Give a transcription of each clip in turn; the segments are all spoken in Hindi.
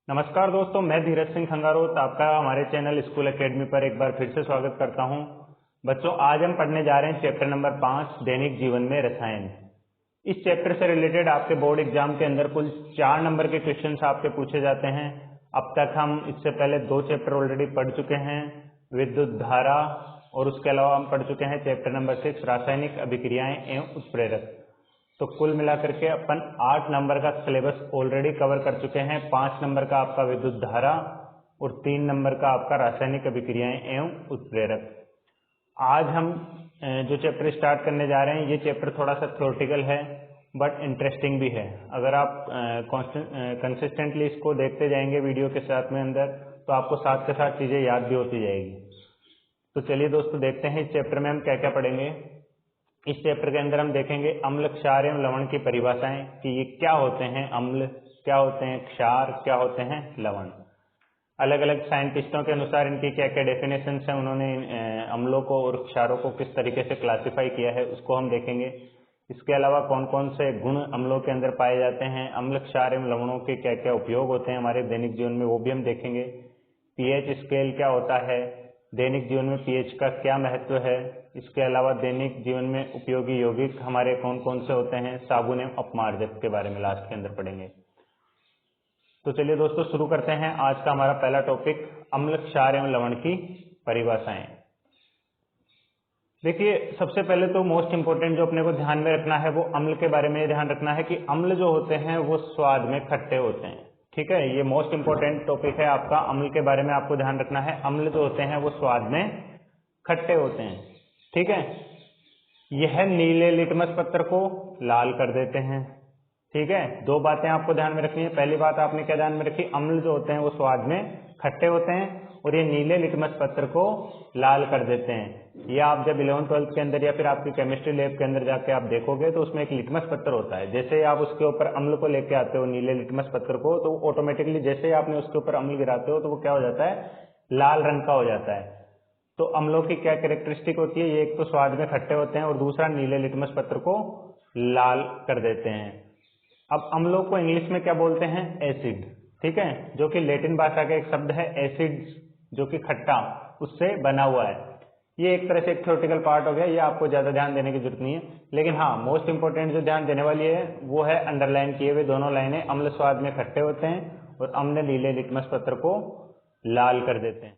नमस्कार दोस्तों, मैं धीरज सिंह खंगारोत आपका हमारे चैनल स्कूल एकेडमी पर एक बार फिर से स्वागत करता हूं। बच्चों, आज हम पढ़ने जा रहे हैं चैप्टर नंबर 5 दैनिक जीवन में रसायन। इस चैप्टर से रिलेटेड आपके बोर्ड एग्जाम के अंदर कुल 4 नंबर के क्वेश्चंस आपके पूछे जाते हैं। अब तक हम इससे पहले 2 चैप्टर ऑलरेडी पढ़ चुके हैं, विद्युत धारा, और उसके अलावा हम पढ़ चुके हैं चैप्टर नंबर 6 रासायनिक अभिक्रियाएं एवं उत्प्रेरक। तो कुल मिलाकर के अपन 8 नंबर का सिलेबस ऑलरेडी कवर कर चुके हैं। 5 नंबर का आपका विद्युत धारा और 3 नंबर का आपका रासायनिक अभिक्रियाएं एवं उत्प्रेरक। आज हम जो चैप्टर स्टार्ट करने जा रहे हैं, ये चैप्टर थोड़ा सा थ्योरेटिकल है बट इंटरेस्टिंग भी है। अगर आप कंसिस्टेंटली इसको देखते जाएंगे वीडियो के साथ में अंदर, तो आपको साथ के साथ चीज़ें याद भी होती जाएगी। तो चलिए दोस्तों, देखते हैं इस चैप्टर में हम क्या क्या पढ़ेंगे। इस चैप्टर के अंदर हम देखेंगे अम्ल, क्षार एवं लवण की परिभाषाएं कि ये क्या होते हैं, अम्ल क्या होते हैं, क्षार क्या होते हैं, लवण। अलग अलग साइंटिस्टों के अनुसार इनकी क्या क्या डेफिनेशन है, उन्होंने अम्लों को और क्षारों को किस तरीके से क्लासिफाई किया है, उसको हम देखेंगे। इसके अलावा कौन कौन से गुण अम्लों के अंदर पाए जाते हैं, अम्ल, क्षार एवं लवणों के क्या क्या उपयोग होते हैं हमारे दैनिक जीवन में, वो भी हम देखेंगे। पीएच स्केल क्या होता है, दैनिक जीवन में पीएच का क्या महत्व है। इसके अलावा दैनिक जीवन में उपयोगी यौगिक हमारे कौन कौन से होते हैं, साबुन एवं अपमार्जक के बारे में लास्ट के अंदर पढ़ेंगे। तो चलिए दोस्तों, शुरू करते हैं आज का हमारा पहला टॉपिक, अम्ल, क्षार एवं लवण की परिभाषाएं। देखिए, सबसे पहले तो मोस्ट इंपोर्टेंट जो अपने को ध्यान में रखना है, वो अम्ल के बारे में ध्यान रखना है कि अम्ल जो होते हैं वो स्वाद में खट्टे होते हैं। ठीक है, ये मोस्ट इंपोर्टेंट टॉपिक है आपका। अम्ल के बारे में आपको ध्यान रखना है, अम्ल जो होते हैं वो स्वाद में खट्टे होते हैं। ठीक है, यह नीले लिटमस पत्र को लाल कर देते हैं। ठीक है, 2 बातें आपको ध्यान में रखनी है। पहली बात आपने क्या ध्यान में रखी, अम्ल जो होते हैं वो स्वाद में खट्टे होते हैं और ये नीले लिटमस पत्र को लाल कर देते हैं। ये आप जब 11th-12th के अंदर या फिर आपकी केमिस्ट्री लैब के अंदर जाके आप देखोगे तो उसमें एक लिटमस पत्र होता है। जैसे ही आप उसके ऊपर अम्ल को लेके आते हो, नीले लिटमस पत्र को, तो ऑटोमेटिकली जैसे ही आपने उसके ऊपर अम्ल गिराते हो तो वो क्या हो जाता है, लाल रंग का हो जाता है। तो अम्लों की क्या कैरेक्टरिस्टिक होती है, ये एक तो स्वाद में खट्टे होते हैं और दूसरा नीले लिटमस पत्र को लाल कर देते हैं। अब अम्लों को इंग्लिश में क्या बोलते हैं, एसिड। ठीक है, जो कि लैटिन भाषा का एक शब्द है एसिड, जो कि खट्टा, उससे बना हुआ है। ये एक तरह से एक थ्योरेटिकल पार्ट हो गया, ये आपको ज्यादा ध्यान देने की जरूरत नहीं है। लेकिन हाँ, मोस्ट इंपोर्टेंट जो ध्यान देने वाली है वो है अंडरलाइन किए हुए दोनों लाइनें, अम्ल स्वाद में खट्टे होते हैं और अम्ल नीले लिटमस पत्र को लाल कर देते हैं।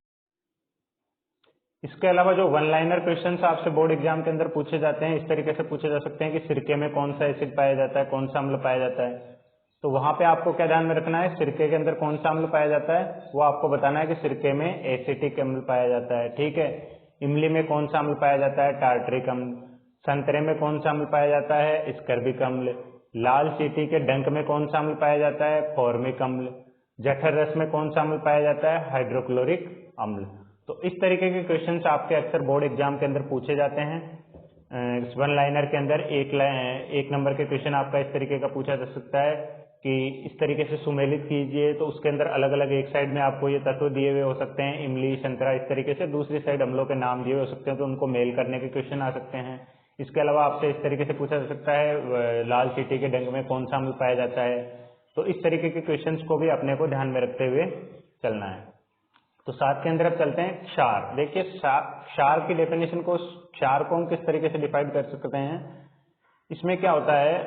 इसके अलावा जो 1 लाइनर क्वेश्चंस आपसे बोर्ड एग्जाम के अंदर पूछे जाते हैं, इस तरीके से पूछे जा सकते हैं कि सिरके में कौन सा एसिड पाया जाता है, कौन सा अम्ल पाया जाता है। तो वहां पे आपको क्या ध्यान में रखना है, सिरके के अंदर कौन सा अम्ल पाया जाता है, वो आपको बताना है कि सिरके में एसिटिक अम्ल पाया जाता है। ठीक है, इमली में कौन सा अम्ल पाया जाता है, टार्टरिक अम्ल। संतरे में कौन सा अम्ल पाया जाता है, स्कर्बिक अम्ल। लाल चींटी के डंक में कौन सा अम्ल पाया जाता है, फॉर्मिक अम्ल। जठर रस में कौन सा अम्ल पाया जाता है, हाइड्रोक्लोरिक अम्ल। तो इस तरीके के क्वेश्चंस आपके अक्सर बोर्ड एग्जाम के अंदर पूछे जाते हैं। 1 लाइनर के अंदर एक नंबर के क्वेश्चन आपका इस तरीके का पूछा जा सकता है कि इस तरीके से सुमेलित कीजिए, तो उसके अंदर अलग अलग एक साइड में आपको ये तत्व दिए हुए हो सकते हैं, इमली, संतरा, इस तरीके से, दूसरी साइड अम्लों के नाम दिए हुए हो सकते हैं, तो उनको मेल करने के क्वेश्चन आ सकते हैं। इसके अलावा आपसे इस तरीके से पूछा जा सकता है, लाल चींटी के डंक में कौन सा अम्ल पाया जाता है। तो इस तरीके के क्वेश्चन को भी अपने को ध्यान में रखते हुए चलना है। तो 7 के अंदर अब चलते हैं क्षार। देखिए, क्षार की डेफिनेशन को, क्षार को हम किस तरीके से डिफाइन कर सकते हैं। इसमें क्या होता है,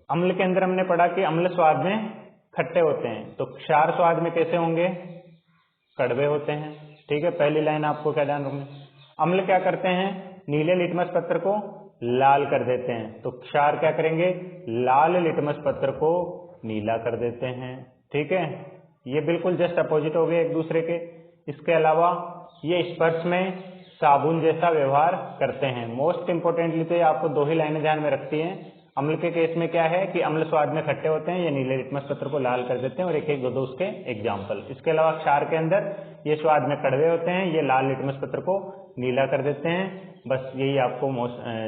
अम्ल के अंदर हमने पढ़ा कि अम्ल स्वाद में खट्टे होते हैं, तो क्षार स्वाद में कैसे होंगे, कड़वे होते हैं। ठीक है, पहली लाइन आपको क्या ध्यान रखना, अम्ल क्या करते हैं, नीले लिटमस पत्र को लाल कर देते हैं, तो क्षार क्या करेंगे, लाल लिटमस पत्र को नीला कर देते हैं। ठीक है, ये बिल्कुल जस्ट अपोजिट हो गए एक दूसरे के। इसके अलावा ये स्पर्श में साबुन जैसा व्यवहार करते हैं। मोस्ट इंपोर्टेंटली तो ये आपको 2 ही लाइनें ध्यान में रखती हैं। अम्ल के केस में क्या है कि अम्ल स्वाद में खट्टे होते हैं, ये नीले लिटमस पत्र को लाल कर देते हैं, और एक एक 2 उसके एग्जाम्पल। इसके अलावा क्षार के अंदर ये स्वाद में कड़वे होते हैं, ये लाल लिटमस पत्र को नीला कर देते हैं। बस यही आपको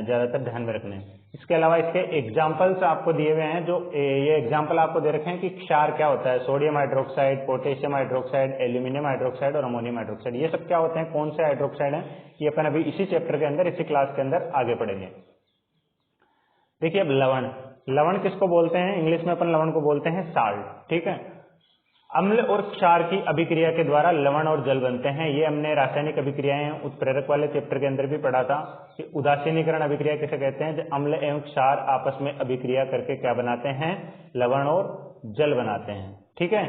ज्यादातर ध्यान में रखने हैं। इसके अलावा इसके एग्जाम्पल्स आपको दिए हुए हैं, जो ये एग्जाम्पल आपको दे रखे हैं कि क्षार क्या होता है, sodium hydroxide, potassium hydroxide, aluminium hydroxide और अमोनियम हाइड्रोक्साइड। ये सब क्या होते हैं, कौन से हाइड्रोक्साइड हैं, ये अपन अभी इसी चैप्टर के अंदर, इसी क्लास के अंदर आगे पढ़ेंगे। देखिए, अब लवण, लवण किसको बोलते हैं? इंग्लिश में अपन लवण को बोलते हैं साल्ट, ठीक है। अम्ल और क्षार की अभिक्रिया के द्वारा लवण और जल बनते हैं। ये हमने रासायनिक अभिक्रियाएं उत्प्रेरक वाले चैप्टर के अंदर भी पढ़ा था कि उदासीनीकरण अभिक्रिया किसे कहते हैं? जब अम्ल एवं क्षार आपस में अभिक्रिया करके क्या बनाते हैं? लवण और जल बनाते हैं, ठीक है।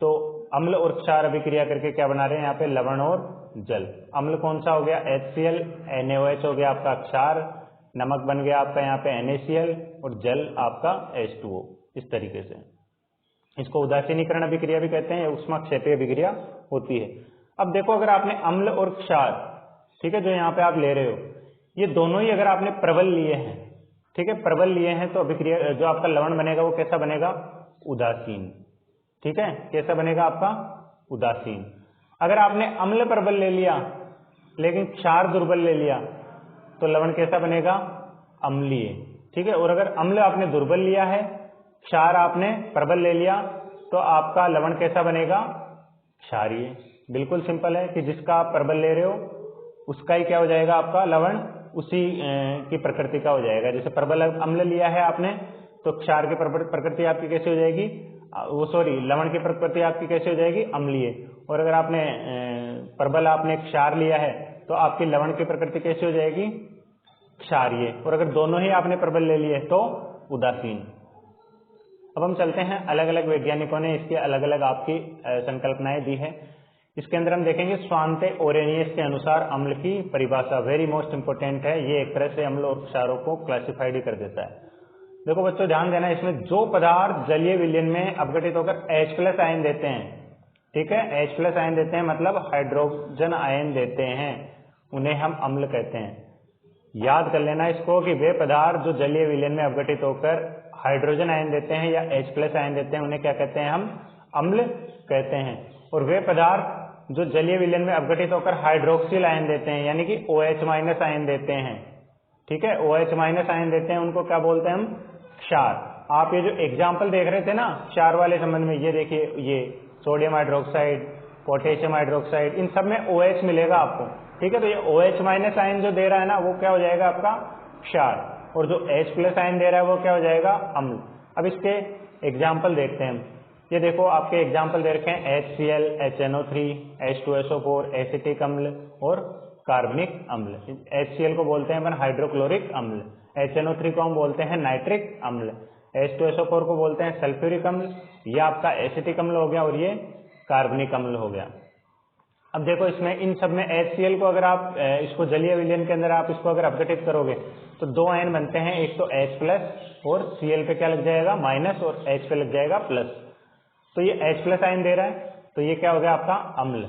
तो अम्ल और क्षार अभिक्रिया करके क्या बना रहे हैं यहाँ पे? लवण और जल। अम्ल कौन सा हो गया? HCl, NaOH हो गया आपका क्षार, नमक बन गया आपका यहाँ पे NaCl, और जल आपका H2O। इस तरीके से इसको उदासीनीकरण अभिक्रिया भी कहते हैं, ऊष्माक्षेपीय अभिक्रिया होती है। अब देखो, अगर आपने अम्ल और क्षार, ठीक है, जो यहाँ पे आप ले रहे हो, ये दोनों ही अगर आपने प्रबल लिए हैं, ठीक है, प्रबल लिए हैं, तो अभिक्रिया जो आपका लवण बनेगा वो कैसा बनेगा? उदासीन, ठीक है। कैसा बनेगा आपका? उदासीन। अगर आपने अम्ल प्रबल ले लिया लेकिन क्षार दुर्बल ले लिया तो लवण कैसा बनेगा? अम्लीय, ठीक है। और अगर अम्ल आपने दुर्बल लिया है, क्षार आपने प्रबल ले लिया, तो आपका लवण कैसा बनेगा? क्षारीय। बिल्कुल सिंपल है कि जिसका आप प्रबल ले रहे हो उसका ही क्या हो जाएगा? आपका लवण उसी की प्रकृति का हो जाएगा। जैसे प्रबल अम्ल लिया है आपने, तो क्षार की प्रकृति आपकी कैसी हो जाएगी? लवण की प्रकृति आपकी कैसी हो जाएगी? अम्लीय। और अगर आपने प्रबल आपने क्षार लिया है तो आपकी लवण की प्रकृति कैसी हो जाएगी? क्षारीय। और अगर दोनों ही आपने प्रबल ले लिए तो उदासीन। अब हम चलते हैं, अलग अलग वैज्ञानिकों ने इसकी अलग अलग आपकी संकल्पनाएं दी है। इसके अंदर हम देखेंगे स्वांते ओरेनियस के अनुसार अम्ल की परिभाषा, वेरी मोस्ट इंपोर्टेंट है। ये एक तरह से अम्ल और क्षारों को क्लासिफाइड कर देता है। देखो बच्चों, ध्यान देना, इसमें जो पदार्थ जलीय विलयन में अपघटित होकर H+ आयन देते हैं, ठीक है, H+ आयन देते हैं मतलब हाइड्रोजन आयन देते हैं, उन्हें हम अम्ल कहते हैं। याद कर लेना इसको कि वे पदार्थ जो जलीय विलयन में अपघटित होकर हाइड्रोजन आयन देते हैं या H+ आयन देते हैं, उन्हें क्या कहते हैं? हम अम्ल कहते हैं। और वे पदार्थ जो जलीय विलयन में अपघटित होकर हाइड्रोक्सिल आयन देते हैं, यानी कि OH- आयन देते हैं, ठीक है, OH- आयन देते हैं, उनको क्या बोलते हैं? हम क्षार। आप ये जो एग्जाम्पल देख रहे थे ना क्षार वाले संबंध में, ये देखिए, ये सोडियम हाइड्रोक्साइड, पोटेशियम हाइड्रोक्साइड, इन सब में OH मिलेगा आपको, ठीक है। तो ये OH- आयन जो दे रहा है ना, वो क्या हो जाएगा? आपका क्षार। और जो H+ आयन दे रहा है वो क्या हो जाएगा? अम्ल। अब इसके एग्जाम्पल देखते हैं हम। ये देखो, आपके एग्जाम्पल दे रखे हैं HCl, HNO3, H2SO4, एसिटिक अम्ल और कार्बनिक अम्ल। HCl को बोलते हैं अपन हाइड्रोक्लोरिक अम्ल, HNO3 को हम बोलते हैं नाइट्रिक अम्ल, H2SO4 को बोलते हैं सल्फ्यूरिक अम्ल। ये आपका एसिटिक अम्ल हो गया और ये कार्बनिक अम्ल हो गया। अब देखो, इसमें इन सब में HCl को अगर आप इसको जलीय विलयन के अंदर आप इसको अगर अपघटित करोगे तो दो आयन बनते हैं, एक तो H+ और Cl पे क्या लग जाएगा? माइनस, और H पे लग जाएगा प्लस। तो ये H+ आयन दे रहा है, तो ये क्या हो गया? आपका अम्ल।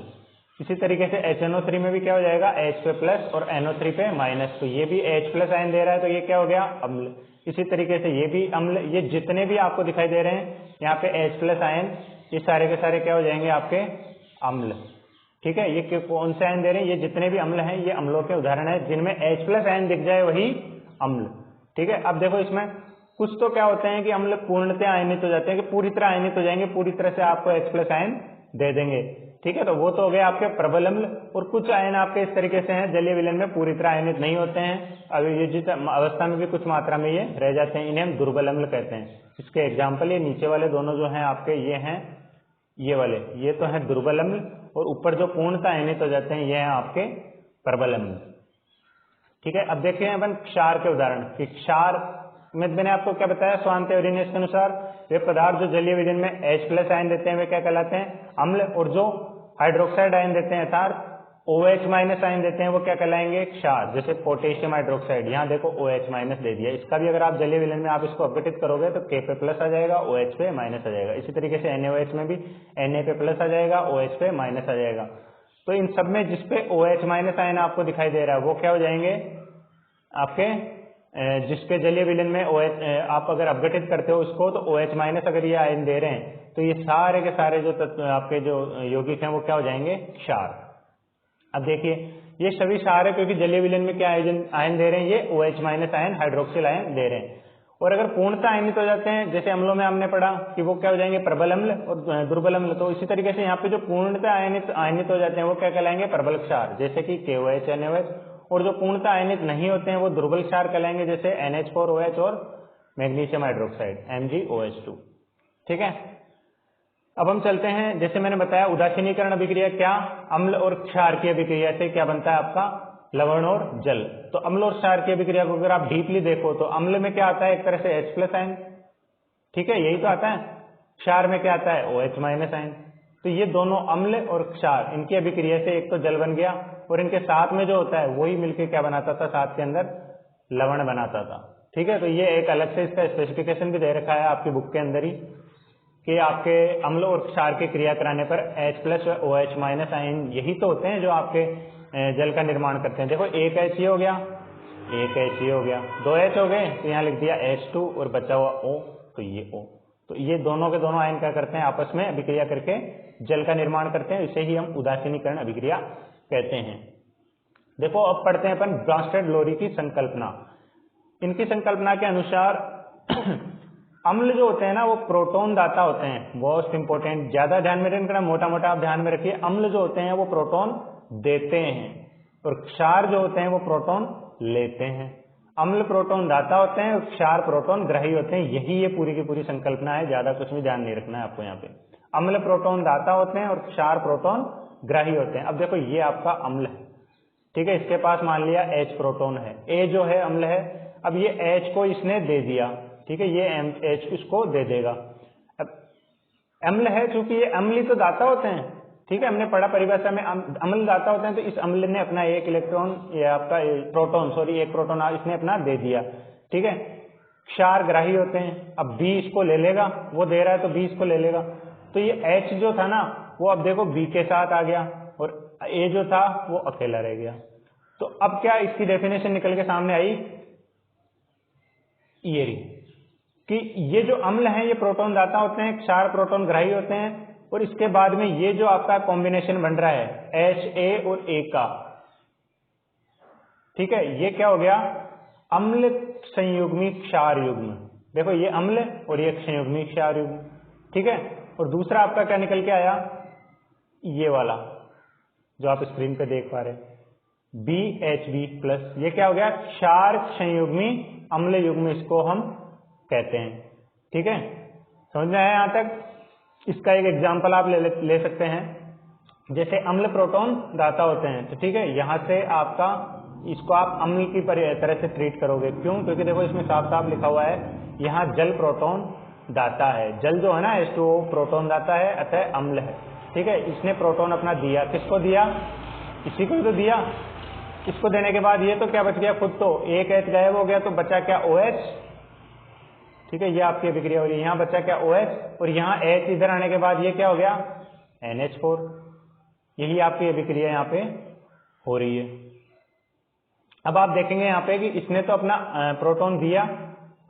इसी तरीके से HNO3 में भी क्या हो जाएगा? H पे प्लस और NO3 पे माइनस, तो ये भी H+ आयन दे रहा है, तो ये क्या हो गया? अम्ल। इसी तरीके से ये भी अम्ल। ये जितने भी आपको दिखाई दे रहे हैं यहाँ पे H+ आयन, ये सारे के सारे क्या हो जाएंगे? आपके अम्ल, ठीक है। ये कौन से आयन दे रहे हैं? ये जितने भी अम्ल हैं ये अम्लों के उदाहरण है, जिनमें H+ आयन दिख जाए वही अम्ल, ठीक है। अब देखो, इसमें कुछ तो क्या होते हैं कि अम्ल पूर्णतः आयनित हो जाते हैं, कि पूरी तरह आयनित हो जाएंगे, पूरी तरह से आपको H+ आयन दे देंगे, ठीक है। तो वो तो हो गए आपके प्रबल अम्ल। और कुछ आयन आपके इस तरीके से हैं जलीय विलयन में पूरी तरह आयनित नहीं होते हैं, अभी ये जिस अवस्था में भी कुछ मात्रा में ये रह जाते हैं, इन्हें हम दुर्बल अम्ल कहते हैं। इसके एग्जाम्पल ये नीचे वाले दोनों जो हैं आपके, ये हैं, ये वाले, ये तो है दुर्बल अम्ल, और ऊपर जो पूर्णतः आयनित हो जाते हैं ये हैं आपके प्रबल अम्ल, ठीक है। अब देखिए अपन क्षार के उदाहरण कि क्षार में मैंने आपको क्या बताया? स्वांते ओरेनियस के अनुसार वे पदार्थ जो जलीय विलयन में H+ आयन देते हैं वे क्या कहलाते हैं? अम्ल। और जो हाइड्रोक्साइड आयन देते हैं अर्थात OH- आयन देते हैं वो क्या कहलाएंगे? क्षार। जैसे पोटेशियम हाइड्रोक्साइड, यहाँ देखो OH- दे दिया, इसका भी अगर आप जलीय विलयन में आप इसको अपघटित करोगे तो K पे प्लस आ जाएगा, OH पे माइनस आ जाएगा। इसी तरीके से NaOH में भी Na पे प्लस आ जाएगा, OH पे माइनस आ जाएगा। तो इन सब में जिसपे OH- आयन आपको दिखाई दे रहा है वो क्या हो जाएंगे? आपके जिसके जलीय विलयन में OH आप अगर अपघटित करते हो उसको, तो OH- अगर ये आयन दे रहे हैं तो ये सारे के सारे जो आपके जो यौगिक हैं वो क्या हो जाएंगे? क्षार। अब देखिए, ये सभी क्षार है क्योंकि जलीय विलयन में क्या आयन दे रहे हैं? ये OH- आयन, हाइड्रोक्सिल आयन दे रहे हैं। और अगर पूर्णतः आयनित हो जाते हैं, जैसे अम्लों में हमने पढ़ा कि वो क्या हो जाएंगे? प्रबल अम्ल और दुर्बल अम्ल। तो इसी तरीके से यहाँ पे जो पूर्णतः आयनित हो जाते हैं वो क्या कहलाएंगे? प्रबल क्षार, जैसे कि KOH, NaOH। और जो पूर्णतः आयनित नहीं होते हैं वो दुर्बल क्षार कहलाएंगे, जैसे NH4OH और मैग्नीशियम हाइड्रोक्साइड MgOH2। ठीक है, अब हम चलते हैं, जैसे मैंने बताया उदासीनीकरण अभिक्रिया क्या, अम्ल और क्षार की अभिक्रिया से क्या बनता है आपका लवण और जल। तो अम्ल और क्षार की अभिक्रिया को अगर आप डीपली देखो तो अम्ल में क्या आता है, एक तरह से H+ आयन, ठीक है, यही तो आता है। क्षार में क्या आता है, OH- आयन। तो ये दोनों अम्ल और क्षार, इनकी अभिक्रिया से एक तो जल बन गया और इनके साथ में जो होता है वही मिलकर क्या बनाता था, साथ के अंदर लवण बनाता था। ठीक है, तो ये एक अलग से इसका स्पेसिफिकेशन भी दे रखा है आपकी बुक के अंदर ही कि आपके अम्ल और क्षार की क्रिया कराने पर H+ और OH- आयन यही तो होते हैं जो आपके जल का निर्माण करते हैं। देखो एक H ये हो गया, एक H ये हो गया, 2 H हो गए, तो यहाँ लिख दिया H2 और बचा हुआ O, तो ये O। तो ये दोनों के दोनों आयन क्या करते हैं, आपस में अभिक्रिया करके जल का निर्माण करते हैं, इसे ही हम उदासीनीकरण अभिक्रिया कहते हैं। देखो अब पढ़ते हैं अपन ब्रांस्टेड-लोरी की संकल्पना। इनकी संकल्पना के अनुसार अम्ल जो होते हैं ना वो प्रोटॉन दाता होते हैं, मोस्ट इंपोर्टेंट, ज्यादा ध्यान में रखना, मोटा मोटा आप ध्यान में रखिए। अम्ल जो होते हैं वो प्रोटॉन देते हैं और क्षार जो होते हैं वो प्रोटॉन लेते हैं। अम्ल प्रोटॉन दाता होते हैं और क्षार प्रोटॉन ग्राही होते हैं, यही ये पूरी की पूरी संकल्पना है, ज्यादा कुछ भी ध्यान नहीं रखना है आपको यहाँ पे। अम्ल प्रोटॉन दाता होते हैं और क्षार प्रोटॉन ग्राही होते हैं। अब देखो ये आपका अम्ल है, ठीक है, इसके पास मान लिया H प्रोटॉन है, A जो है अम्ल है, अब ये H को इसने दे दिया, ठीक है, ये H इसको दे देगा। अब अम्ल है, चूंकि ये अम्ल ही तो दाता होते हैं, ठीक है, हमने पढ़ा परिभाषा में अम्ल दाता होते हैं, तो इस अम्ल ने अपना एक इलेक्ट्रॉन या आपका प्रोटॉन, सॉरी एक प्रोटॉन इसने अपना दे दिया, ठीक है। क्षार ग्राही होते हैं, अब B इसको ले लेगा, वो दे रहा है तो B इसको ले लेगा, तो ये H जो था ना वो अब देखो B के साथ आ गया और A जो था वो अकेला रह गया। तो अब क्या इसकी डेफिनेशन निकल के सामने आई, ये रही कि ये जो अम्ल हैं ये प्रोटॉन दाता होते हैं, क्षार प्रोटॉन ग्राही होते हैं, और इसके बाद में ये जो आपका कॉम्बिनेशन बन रहा है HA और A का, ठीक है, ये क्या हो गया, अम्ल संयुग्मी क्षार युग्म। देखो ये अम्ल और ये संयुग्मी क्षार युग्म, ठीक है। और दूसरा आपका क्या निकल के आया, ये वाला जो आप स्क्रीन पे देख पा रहे हैं BHB+, ये क्या हो गया, क्षार संयुग्मी अम्ल युग्म इसको हम कहते हैं, ठीक है। समझ में आया यहाँ तक। इसका एक एग्जांपल आप ले सकते हैं, जैसे अम्ल प्रोटॉन दाता होते हैं, तो ठीक है, यहाँ से आपका इसको आप अम्ल की तरह से ट्रीट करोगे, क्यों, क्योंकि देखो इसमें साफ साफ लिखा हुआ है यहाँ जल प्रोटॉन दाता है, जल जो है ना H2O प्रोटॉन दाता है, अतः अम्ल है, ठीक है। इसने प्रोटॉन अपना दिया, किसको दिया, इसी को तो दिया। इसको देने के बाद ये तो क्या बच गया, खुद तो एक H गायब हो गया, तो बचा क्या, OH, ठीक है, ये आपकी अभिक्रिया हो रही है, यहाँ बचा क्या, OH, और यहाँ H इधर आने के बाद ये क्या हो गया, NH4, यही आपकी अभिक्रिया यहाँ पे हो रही है। अब आप देखेंगे यहाँ पे कि इसने तो अपना प्रोटॉन दिया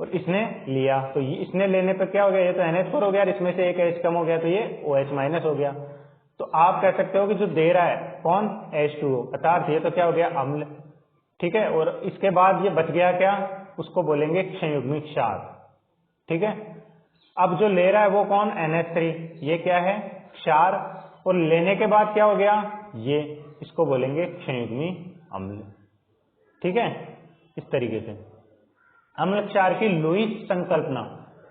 और इसने लिया, तो ये इसने लेने पे क्या हो गया, ये तो NH4 हो गया, इसमें से एक H कम हो गया, तो ये OH- हो गया। तो आप कह सकते हो कि जो दे रहा है कौन, H2O, अर्थात ये तो क्या हो गया, अम्ल, ठीक है, और इसके बाद ये बच गया क्या, उसको बोलेंगे संयुग्मी क्षार, ठीक है। अब जो ले रहा है वो कौन, NH3, ये क्या है, क्षार, और लेने के बाद क्या हो गया, ये, इसको बोलेंगे संयुग्मी अम्ल, ठीक है। इस तरीके से अम्ल क्षार की लुईस संकल्पना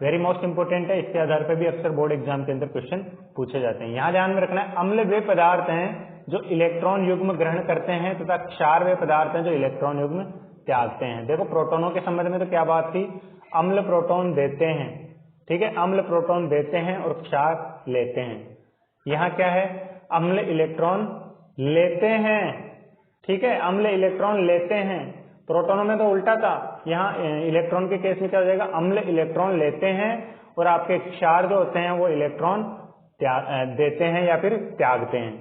वेरी मोस्ट इंपोर्टेंट है, इसके आधार पर भी अक्सर बोर्ड एग्जाम के अंदर क्वेश्चन पूछे जाते हैं। यहाँ ध्यान में रखना है, अम्ल वे पदार्थ हैं जो इलेक्ट्रॉन युग्म ग्रहण करते हैं तथा क्षार वे पदार्थ हैं जो इलेक्ट्रॉन युग्म त्यागते हैं। देखो प्रोटोनों के संबंध में तो क्या बात थी, अम्ल प्रोटॉन देते हैं, ठीक है, अम्ल प्रोटॉन देते हैं और क्षार लेते हैं। यहाँ क्या है, अम्ल इलेक्ट्रॉन लेते हैं, ठीक है, अम्ल इलेक्ट्रॉन लेते हैं। प्रोटोनों में तो उल्टा था, यहाँ इलेक्ट्रॉन के केस में क्या हो जाएगा, अम्ल इलेक्ट्रॉन लेते हैं और आपके क्षार जो होते हैं वो इलेक्ट्रॉन देते हैं या फिर त्यागते हैं।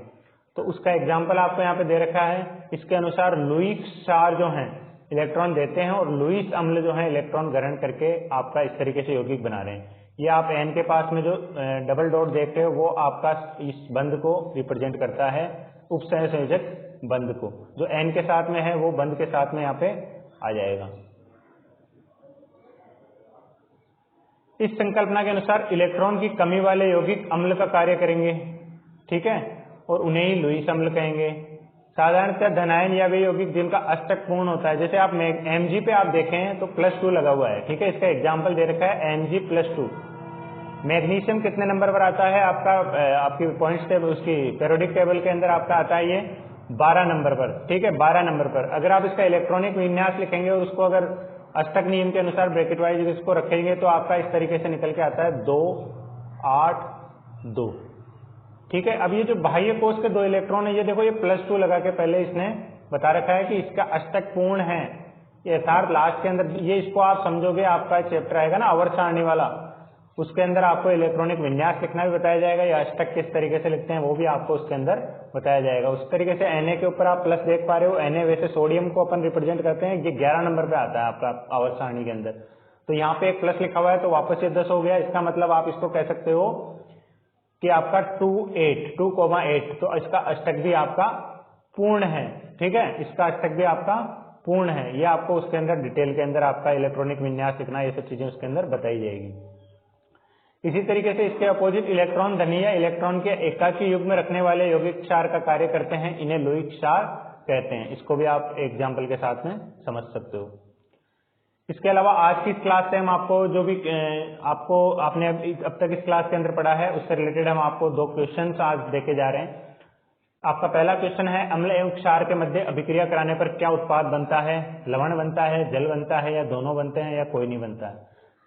तो उसका एग्जाम्पल आपको यहाँ पे दे रखा है। इसके अनुसार लुईस क्षार जो हैं इलेक्ट्रॉन देते हैं और लुईस अम्ल जो है इलेक्ट्रॉन ग्रहण करके आपका इस तरीके से यौगिक बना रहे हैं। ये आप एन के पास में जो डबल डॉट देख रहे हो वो आपका इस बंध को रिप्रेजेंट करता है, उपसह संयोजक बंध को, जो एन के साथ में है वो बंध के साथ में यहाँ पे आ जाएगा। इस संकल्पना के अनुसार इलेक्ट्रॉन की कमी वाले यौगिक अम्ल का कार्य करेंगे, ठीक है, और उन्हें ही लुईस अम्ल कहेंगे। साधारणतः धनायन या वे यौगिक जिनका अष्टक पूर्ण होता है, जैसे आप Mg पे आप देखें तो +2 लगा हुआ है, ठीक है। इसका एग्जाम्पल दे रखा है Mg+2। मैग्नीशियम कितने नंबर पर आता है आपका, आपकी पॉइंट्स टेबल, उसकी पेरियोडिक टेबल के अंदर आपका आता है ये 12 नंबर पर, ठीक है, 12 नंबर पर। अगर आप इसका इलेक्ट्रॉनिक विन्यास लिखेंगे और उसको अगर अष्टक नियम के अनुसार ब्रैकेट वाइज इसको रखेंगे तो आपका इस तरीके से निकल के आता है 2, 8, 2, ठीक है। अब ये जो बाह्य कोश के 2 इलेक्ट्रॉन है, ये देखो ये +2 लगा के पहले इसने बता रखा है कि इसका अष्टक पूर्ण है, ये अर्थात लास्ट के अंदर ये, इसको आप समझोगे, आपका चैप्टर आएगा ना आवर्त सारणी वाला, उसके अंदर आपको इलेक्ट्रॉनिक विन्यास लिखना भी बताया जाएगा, या अष्टक किस तरीके से लिखते हैं वो भी आपको उसके अंदर बताया जाएगा। उस तरीके से Na के ऊपर आप प्लस देख पा रहे हो, Na वैसे सोडियम को अपन रिप्रेजेंट करते हैं, ये 11 नंबर पे आता है आपका आवर्त सारणी के अंदर, तो यहाँ पे एक प्लस लिखा हुआ है तो वापस ये 10 हो गया। इसका मतलब आप इसको कह सकते हो कि आपका 2,8 तो इसका अष्टक भी आपका पूर्ण है, ठीक है, इसका अष्टक भी आपका पूर्ण है। ये आपको उसके अंदर डिटेल के अंदर आपका इलेक्ट्रॉनिक विन्यास लिखना, ये सब चीजें उसके अंदर बताई जाएगी। इसी तरीके से इसके अपोजिट इलेक्ट्रॉन धनी या इलेक्ट्रॉन के एकाकी युग्म में रखने वाले यौगिक क्षार का कार्य करते हैं, इन्हें लोहित क्षार कहते हैं। इसको भी आप एग्जाम्पल के साथ में समझ सकते हो। इसके अलावा आज की इस क्लास से हम आपको जो भी आपने अब तक इस क्लास के अंदर पढ़ा है उससे रिलेटेड हम आपको 2 क्वेश्चन आज देके जा रहे हैं। आपका पहला क्वेश्चन है, अम्ल एवं क्षार के मध्य अभिक्रिया कराने पर क्या उत्पाद बनता है? लवण बनता है, जल बनता है, या दोनों बनते हैं, या कोई नहीं बनता है?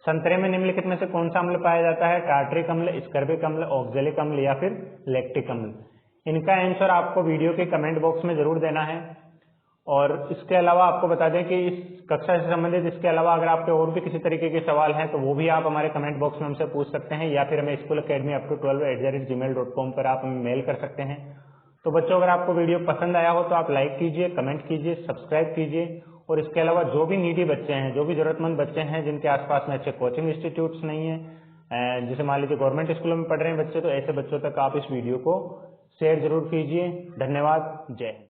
संतरे में निम्नलिखित में से कौन सा अम्ल पाया जाता है? टार्ट्रिक अम्ल, स्कर्बिक अम्ल, ऑक्जेलिक अम्ल, या फिर लैक्टिक अम्ल? इनका आंसर आपको वीडियो के कमेंट बॉक्स में जरूर देना है। और इसके अलावा आपको बता दें कि इस कक्षा से संबंधित इसके अलावा अगर आपके और भी किसी तरीके के सवाल हैं तो वो भी आप हमारे कमेंट बॉक्स में हमसे पूछ सकते हैं, या फिर हमें schoolacademy_up212@gmail.com पर आप हमें मेल कर सकते हैं। तो बच्चों, अगर आपको वीडियो पसंद आया हो तो आप लाइक कीजिए, कमेंट कीजिए, सब्सक्राइब कीजिए। और इसके अलावा जो भी नीडी बच्चे हैं, जो भी जरूरतमंद बच्चे हैं जिनके आसपास में अच्छे कोचिंग इंस्टीट्यूट्स नहीं है, जैसे मान लीजिए गवर्नमेंट स्कूलों में पढ़ रहे हैं बच्चे, तो ऐसे बच्चों तक आप इस वीडियो को शेयर जरूर कीजिए। धन्यवाद। जय हिंद।